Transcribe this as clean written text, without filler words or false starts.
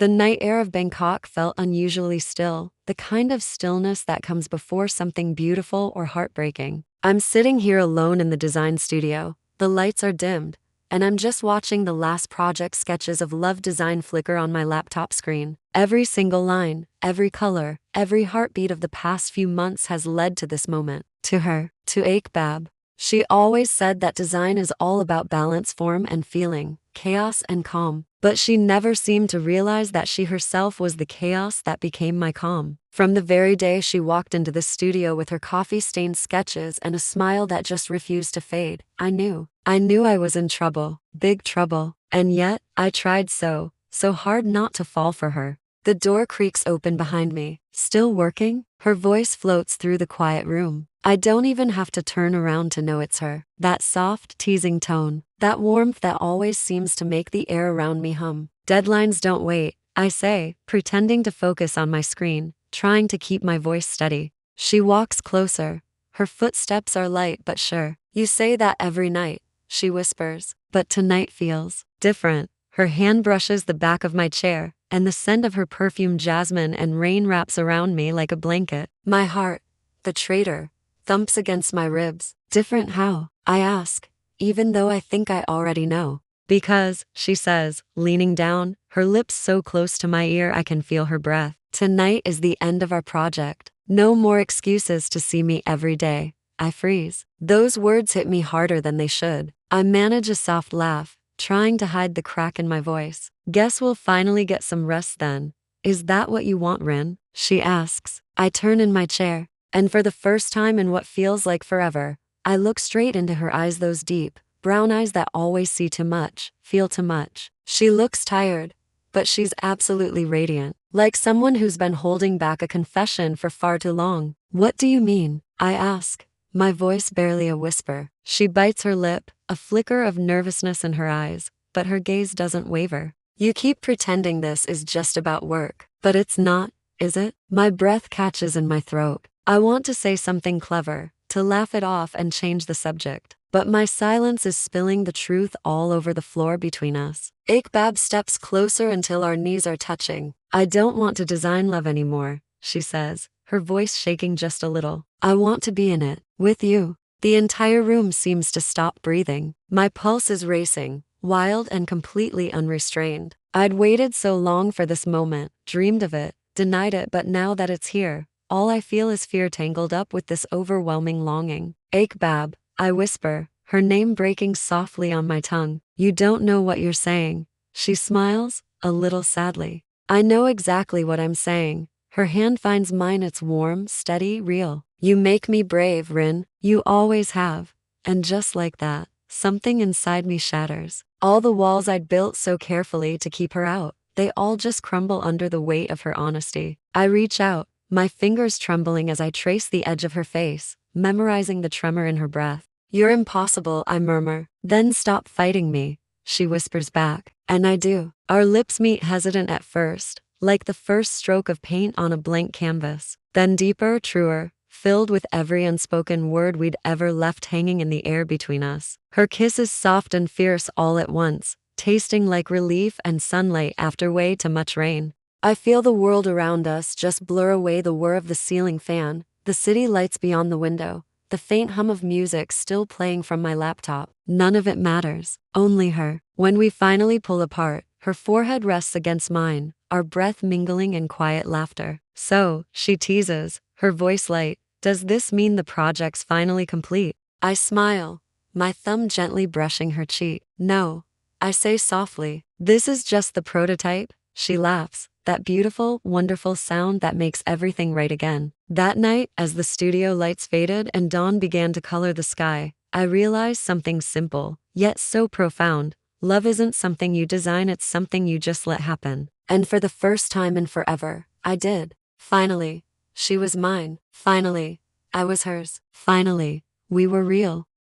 The night air of Bangkok felt unusually still, the kind of stillness that comes before something beautiful or heartbreaking. I'm sitting here alone in the design studio. The lights are dimmed, and I'm just watching the last project sketches of love design flicker on my laptop screen. Every single line, every color, every heartbeat of the past few months has led to this moment. To her, to Aokbab. She always said that design is all about balance, form, and feeling, chaos and calm. But she never seemed to realize that she herself was the chaos that became my calm. From the very day she walked into the studio with her coffee-stained sketches and a smile that just refused to fade, I knew I was in trouble, big trouble. And yet, I tried so hard not to fall for her. The door creaks open behind me. Still working? Her voice floats through the quiet room. I don't even have to turn around to know it's her. That soft, teasing tone, that warmth that always seems to make the air around me hum. Deadlines don't wait, I say, pretending to focus on my screen, trying to keep my voice steady. She walks closer. Her footsteps are light but sure. You say that every night, she whispers, but tonight feels different. Her hand brushes the back of my chair, and the scent of her perfume jasmine and rain wraps around me like a blanket. My heart, the traitor, thumps against my ribs. Different how? I ask, even though I think I already know. Because, she says, leaning down, her lips so close to my ear I can feel her breath. Tonight is the end of our project. No more excuses to see me every day. I freeze. Those words hit me harder than they should. I manage a soft laugh, trying to hide the crack in my voice. Guess we'll finally get some rest then. Is that what you want, Rin? She asks. I turn in my chair, and for the first time in what feels like forever, I look straight into her eyes, those deep, brown eyes that always see too much, feel too much. She looks tired, but she's absolutely radiant, like someone who's been holding back a confession for far too long. What do you mean? I ask, my voice barely a whisper. She bites her lip, a flicker of nervousness in her eyes, but her gaze doesn't waver. You keep pretending this is just about work, but it's not, is it? My breath catches in my throat. I want to say something clever, to laugh it off and change the subject, but my silence is spilling the truth all over the floor between us. Aokbab steps closer until our knees are touching. I don't want to design love anymore, she says, her voice shaking just a little. I want to be in it, with you. The entire room seems to stop breathing. My pulse is racing, wild and completely unrestrained. I'd waited so long for this moment, dreamed of it, denied it, but now that it's here, all I feel is fear tangled up with this overwhelming longing. Aokbab, I whisper, her name breaking softly on my tongue. You don't know what you're saying. She smiles, a little sadly. I know exactly what I'm saying. Her hand finds mine, it's warm, steady, real. You make me brave, Rin. You always have. And just like that, something inside me shatters. All the walls I'd built so carefully to keep her out, they all just crumble under the weight of her honesty. I reach out, my fingers trembling as I trace the edge of her face, memorizing the tremor in her breath. You're impossible, I murmur. Then stop fighting me, she whispers back. And I do. Our lips meet, hesitant at first, like the first stroke of paint on a blank canvas. Then deeper, truer, filled with every unspoken word we'd ever left hanging in the air between us. Her kiss is soft and fierce all at once, tasting like relief and sunlight after way too much rain. I feel the world around us just blur away, the whir of the ceiling fan, the city lights beyond the window, the faint hum of music still playing from my laptop. None of it matters, only her. When we finally pull apart, her forehead rests against mine, our breath mingling in quiet laughter. So, she teases, her voice light, does this mean the project's finally complete? I smile, my thumb gently brushing her cheek. No, I say softly, this is just the prototype. She laughs, that beautiful, wonderful sound that makes everything right again. That night, as the studio lights faded and dawn began to color the sky, I realized something simple, yet so profound. Love isn't something you design, it's something you just let happen. And for the first time in forever, I did. Finally, she was mine. Finally, I was hers. Finally, we were real.